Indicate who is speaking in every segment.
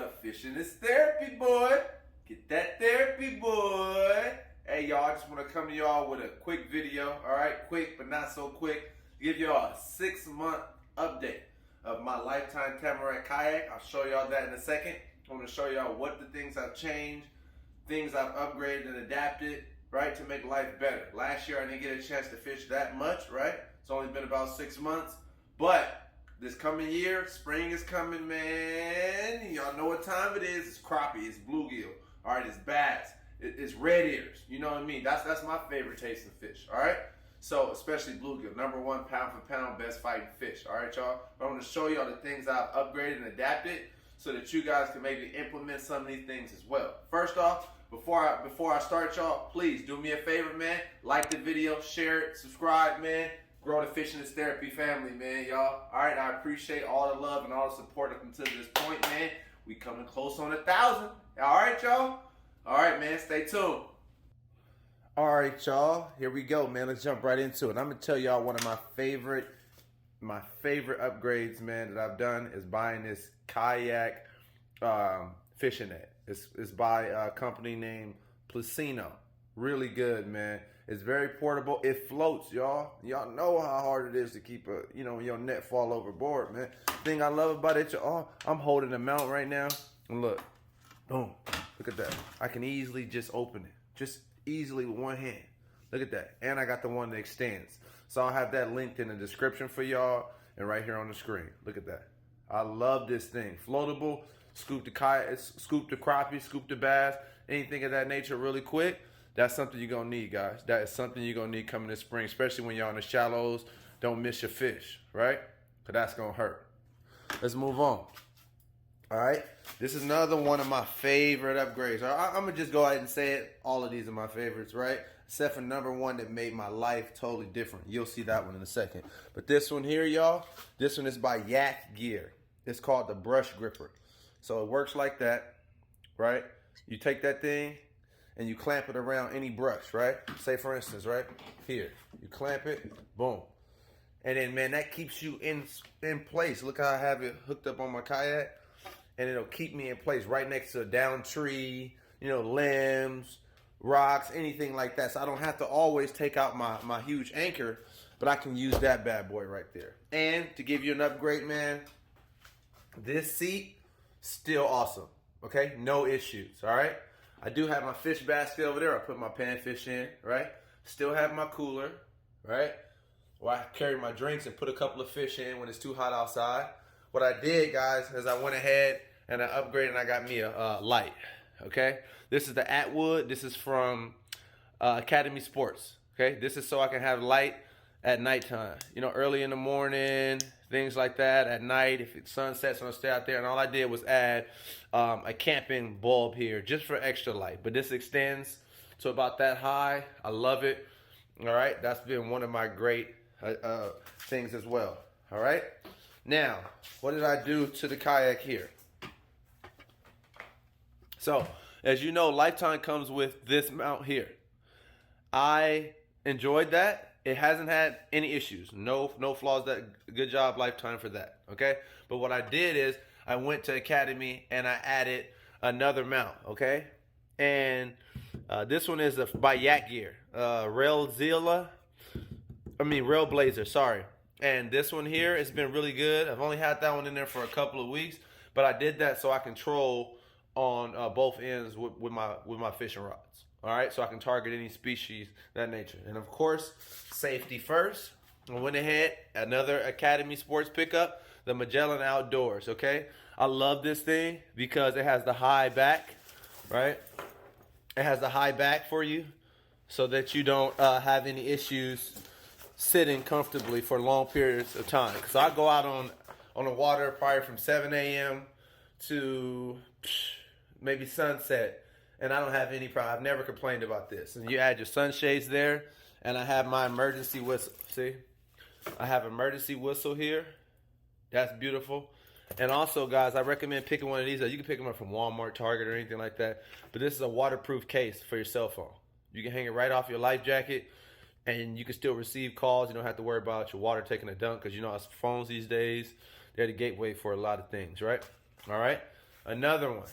Speaker 1: up? Fishing is therapy, boy. Get that therapy, boy. Hey, y'all, I just want to come to y'all with a quick video, all right? Quick, but not so quick. Give y'all a 6-month update of my Lifetime Tamarack kayak. I'll show y'all that in a second. I want to show y'all what the things I've changed, things I've upgraded and adapted, right, to make life better. Last year, I didn't get a chance to fish that much, right? It's only been about 6 months. But this coming year, spring is coming, man. Y'all know what time it is. It's crappie, it's bluegill, all right? It's bass, it's red ears. You know what I mean? That's my favorite tasting fish, all right? So, especially bluegill, #1 pound for pound, best fighting fish, all right, y'all? But I'm gonna show y'all the things I've upgraded and adapted so that you guys can maybe implement some of these things as well. First off, before I start, y'all, please do me a favor, man. Like the video, share it, subscribe, man. Grow the Fishing is Therapy family, man, y'all. All right, I appreciate all the love and all the support up until this point, man. We coming close on 1,000. All right, y'all? All right, man, stay tuned. All right, y'all, here we go, man. Let's jump right into it. I'm gonna tell y'all one of my favorite upgrades, man, that I've done is buying this kayak fishing net. It's by a company named Placino. Really good, man. It's very portable. It floats, y'all. Y'all know how hard it is to keep your net fall overboard, man. Thing I love about it, y'all, I'm holding the mount right now, and look, boom, look at that. I can easily just open it, just easily with one hand. Look at that. And I got the one that extends. So I'll have that linked in the description for y'all and right here on the screen. Look at that. I love this thing. Floatable, scoop the kayak, scoop the crappie, scoop the bass, anything of that nature really quick. That's something you're going to need, guys. That is something you're going to need coming this spring, especially when you're on the shallows. Don't miss your fish, right? Because that's going to hurt. Let's move on. All right? This is another one of my favorite upgrades. I'm going to just go ahead and say it. All of these are my favorites, right? Except for #1 that made my life totally different. You'll see that one in a second. But this one here, y'all, this one is by Yak Gear. It's called the Brush Gripper. So it works like that, right? You take that thing and you clamp it around any brush, right? Say for instance, right here, you clamp it, boom. And then, man, that keeps you in place. Look how I have it hooked up on my kayak, and it'll keep me in place right next to a down tree, limbs, rocks, anything like that. So I don't have to always take out my huge anchor, but I can use that bad boy right there. And to give you an upgrade, man, this seat, still awesome, okay? No issues, all right? I do have my fish basket over there. I put my panfish in, right? Still have my cooler, right? Where I carry my drinks and put a couple of fish in when it's too hot outside. What I did, guys, is I went ahead and I upgraded and I got me a light, okay? This is the Atwood. This is from Academy Sports, okay? This is so I can have light at nighttime. Early in the morning, things like that. At night, if it's sunsets, I'm gonna stay out there. And all I did was add a camping bulb here just for extra light. But this extends to about that high. I love it. All right, that's been one of my great things as well. All right. Now, what did I do to the kayak here? So, as you know, Lifetime comes with this mount here. I enjoyed that. It hasn't had any issues. No flaws. Good job, Lifetime, for that. Okay? But what I did is I went to Academy and I added another mount. Okay? And this one is by Yak Gear. Railblazer, sorry. And this one here, it's been really good. I've only had that one in there for a couple of weeks, but I did that so I can troll on both ends with my fishing rods. All right, so I can target any species that nature. And of course, safety first. I went ahead, another Academy Sports pickup, the Magellan Outdoors, okay? I love this thing because it has the high back, right? It has the high back for you so that you don't have any issues sitting comfortably for long periods of time. Because I go out on the water probably from 7 a.m. to maybe sunset, and I don't have any problem. I've never complained about this. And you add your sunshades there, and I have my emergency whistle. See? I have emergency whistle here. That's beautiful. And also, guys, I recommend picking one of these. You can pick them up from Walmart, Target, or anything like that. But this is a waterproof case for your cell phone. You can hang it right off your life jacket, and you can still receive calls. You don't have to worry about your water taking a dump because, it's phones these days. They're the gateway for a lot of things, right? All right? Another one.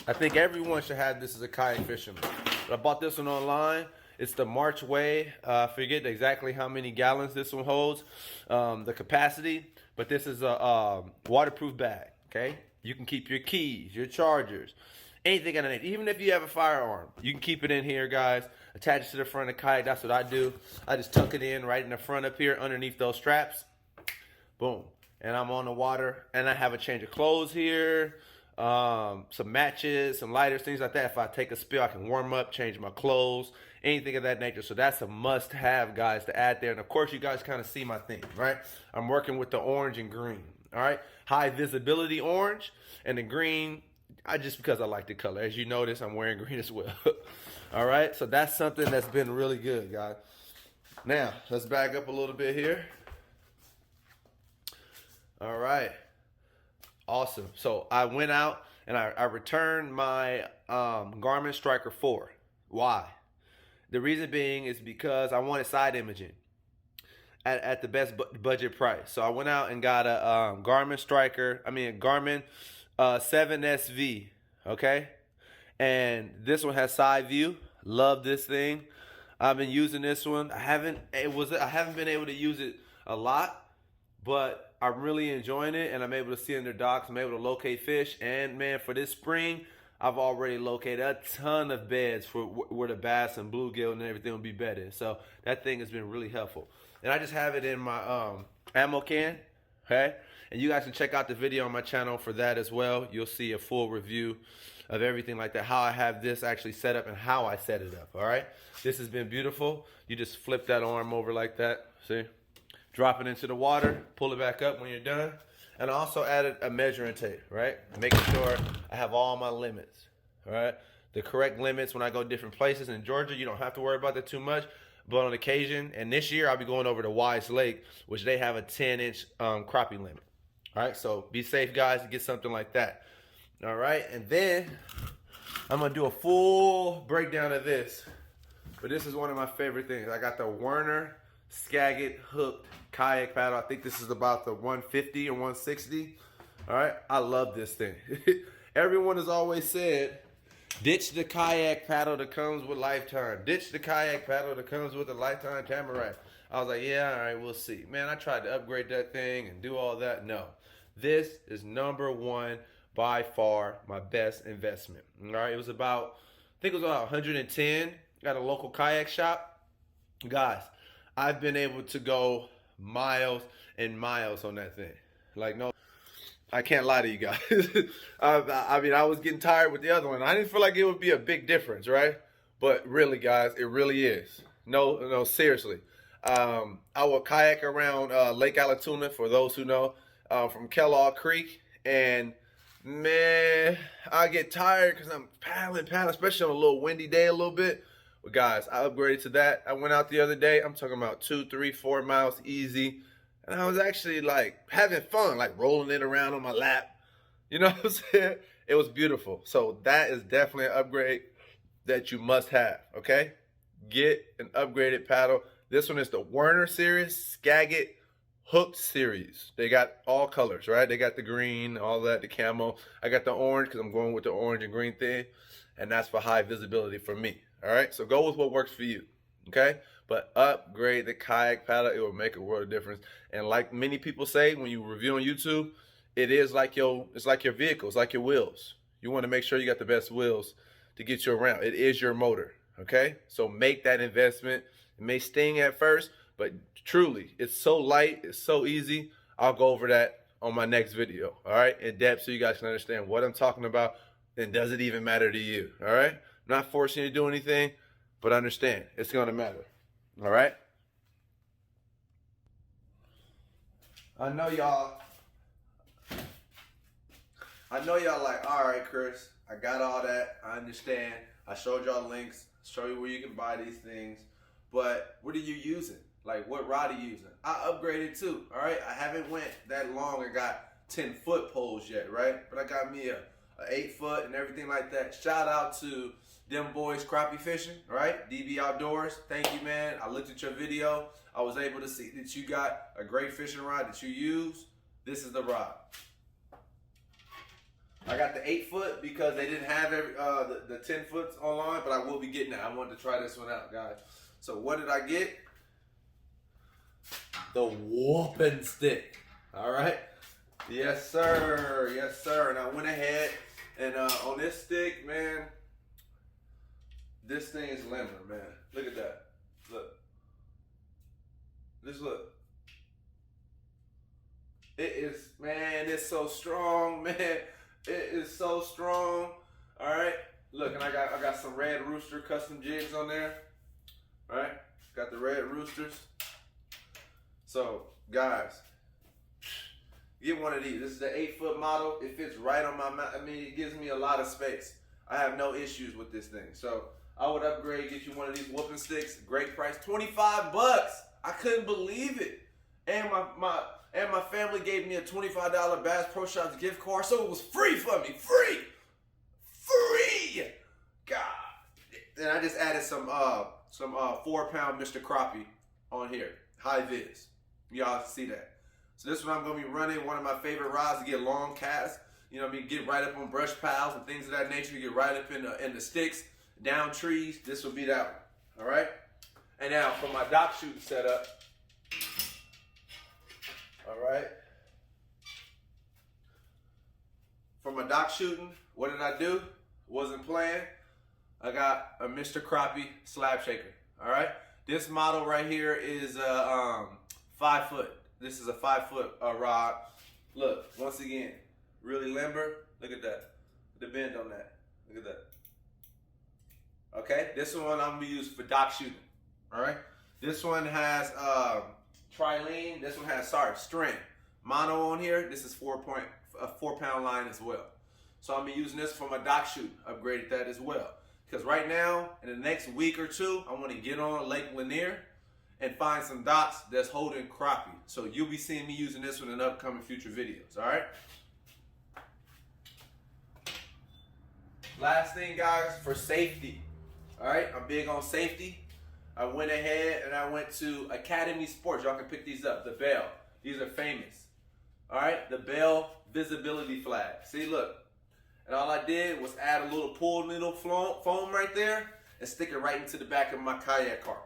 Speaker 1: I think everyone should have this as a kayak fisherman. I bought this one online. It's the March Way. I forget exactly how many gallons this one holds, the capacity, but this is a waterproof bag, okay? You can keep your keys, your chargers, anything in it. Even if you have a firearm, you can keep it in here, guys. Attach it to the front of the kayak. That's what I do. I just tuck it in right in the front up here underneath those straps. Boom. And I'm on the water, and I have a change of clothes here, some matches, some lighters, things like that. If I take a spill, I can warm up, change my clothes, anything of that nature. So that's a must-have, guys, to add there. And of course, you guys kind of see my thing, right? I'm working with the orange and green, all right? High visibility orange, and the green, just because I like the color. As you notice, I'm wearing green as well. All right, so that's something that's been really good, guys. Now, let's back up a little bit here. All right. Awesome. So I went out and I returned my Garmin Striker 4. Why? The reason being is because I wanted side imaging at the best budget price. So I went out and got a Garmin 7SV, okay? And this one has side view. Love this thing. I've been using this one. I haven't been able to use it a lot, but I'm really enjoying it, and I'm able to see under docks. I'm able to locate fish, and man, for this spring, I've already located a ton of beds for where the bass and bluegill and everything will be bedded. So that thing has been really helpful. And I just have it in my ammo can, okay? And you guys can check out the video on my channel for that as well. You'll see a full review of everything like that, how I have this actually set up and how I set it up, all right? This has been beautiful. You just flip that arm over like that, see? Drop it into the water, pull it back up when you're done. And I also added a measuring tape, right? Making sure I have all my limits, all right? The correct limits when I go different places. In Georgia, you don't have to worry about that too much. But on occasion, and this year I'll be going over to Wise Lake, which they have a 10-inch crappie limit. All right, so be safe, guys, to get something like that. All right, and then I'm gonna do a full breakdown of this. But this is one of my favorite things. I got the Werner Skagit hooked kayak paddle. I think this is about the 150 or 160. All right, I love this thing. Everyone has always said, ditch the kayak paddle that comes with Lifetime. Ditch the kayak paddle that comes with a Lifetime Tamarack. I was like, yeah, all right, we'll see. Man, I tried to upgrade that thing and do all that. No, this is number one by far my best investment. All right, it was about, I think it was about 110 at a local kayak shop. Guys, I've been able to go miles and miles on that thing. Like, no, I can't lie to you guys. I mean, I was getting tired with the other one. I didn't feel like it would be a big difference, right? But really, guys, it really is. No, seriously. I will kayak around Lake Allatoona, for those who know, from Kellogg Creek. And, man, I get tired because I'm paddling, especially on a little windy day a little bit. But, guys, I upgraded to that. I went out the other day. I'm talking about 2, 3, 4 miles easy. And I was actually, like, having fun, like rolling it around on my lap. You know what I'm saying? It was beautiful. So that is definitely an upgrade that you must have, okay? Get an upgraded paddle. This one is the Werner series, Skagit Hooked series. They got all colors, right? They got the green, all that, the camo. I got the orange because I'm going with the orange and green thing. And that's for high visibility for me, all right? So go with what works for you, okay? But upgrade the kayak paddle. It will make a world of difference. And like many people say, when you review on YouTube, it is like it's like your vehicle. It's like your wheels. You want to make sure you got the best wheels to get you around. It is your motor, okay? So make that investment. It may sting at first, but truly, it's so light. It's so easy. I'll go over that on my next video, all right? In depth, so you guys can understand what I'm talking about, and does it even matter to you, all right? I'm not forcing you to do anything, but understand, it's going to matter. All right. I know y'all like, all right, Chris, I got all that. I understand. I showed y'all links, show you where you can buy these things. But what are you using? Like, what rod are you using? I upgraded too, all right? I haven't went that long and got 10-foot poles yet, right? But I got me a 8-foot and everything like that. Shout out to them boys crappie fishing, right? DB Outdoors, thank you, man. I looked at your video. I was able to see that you got a great fishing rod that you use. This is the rod. I got the 8 foot because they didn't have the 10 foot online, but I will be getting it. I wanted to try this one out, guys. So what did I get? The whooping stick. All right. Yes, sir. Yes, sir. And I went ahead and on this stick, man, this thing is limber, man. Look at that. Look. Just look. It is, man, it's so strong, man. It is so strong. All right. Look, and I got some Red Rooster custom jigs on there. All right. Got the Red Roosters. So, guys, get one of these. This is the 8 foot model. It fits right on my mouth. I mean, it gives me a lot of space. I have no issues with this thing. So, I would upgrade, get you one of these whooping sticks. Great price, 25 bucks. I couldn't believe it. And my family gave me a $25 Bass Pro Shops gift card, so it was free for me. Free! God. And I just added some 4-pound Mr. Crappie on here. High vis. Y'all see that. So this one I'm going to be running. One of my favorite rods to get long casts. You know what I mean? Get right up on brush piles and things of that nature. Get right up in the sticks, down trees. This will be that one. All right? And now for my dock shooting setup. All right. For my dock shooting, what did I do? Wasn't playing. I got a Mr. Crappie slab shaker. All right. This model right here is 5 foot. This is a 5 foot rod. Look, once again, really limber. Look at that. The bend on that. Look at that. Okay. This one I'm gonna use for dock shooting. All right. This one has trilene. This one has string. Mono on here. This is 4-pound line as well. So I'm gonna be using this for my dock shoot. Upgraded that as well. Because right now, in the next week or two, I want to get on Lake Lanier and find some docks that's holding crappie. So you'll be seeing me using this one in upcoming future videos. All right. Last thing, guys, for safety. All right, I'm big on safety. I went ahead and I went to Academy Sports. Y'all can pick these up. The Bell. These are famous. All right, the Bell visibility flag. See, look. And all I did was add a little pool needle foam right there and stick it right into the back of my kayak car.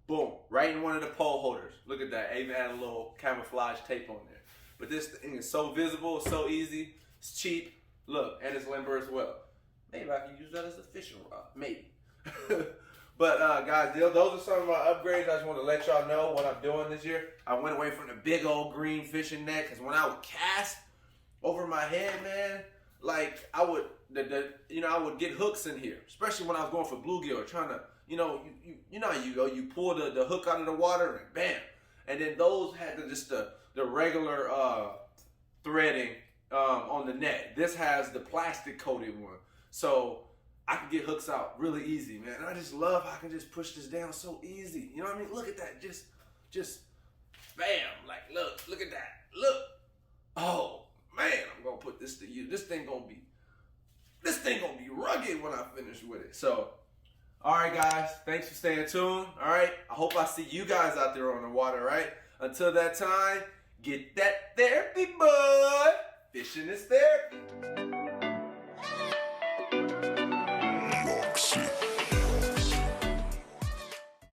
Speaker 1: Boom, right in one of the pole holders. Look at that. I even added a little camouflage tape on there. But this thing is so visible, so easy, it's cheap. Look, and it's limber as well. Maybe I can use that as a fishing rod. Maybe. But guys, those are some of my upgrades. I just want to let y'all know what I'm doing this year. I went away from the big old green fishing net because when I would cast over my head, man, like I would, I would get hooks in here, especially when I was going for bluegill or trying to, you know how you go, you pull the hook out of the water and bam, and then those had the regular threading on the net. This has the plastic coated one, so I can get hooks out really easy, man. And I just love how I can just push this down so easy. You know what I mean? Look at that, just bam, like look at that, look. Oh man, I'm gonna put this to you. This thing gonna be rugged when I finish with it. So, all right, guys, thanks for staying tuned. All right, I hope I see you guys out there on the water. All right, until that time, get that therapy, bud. Fishing is therapy.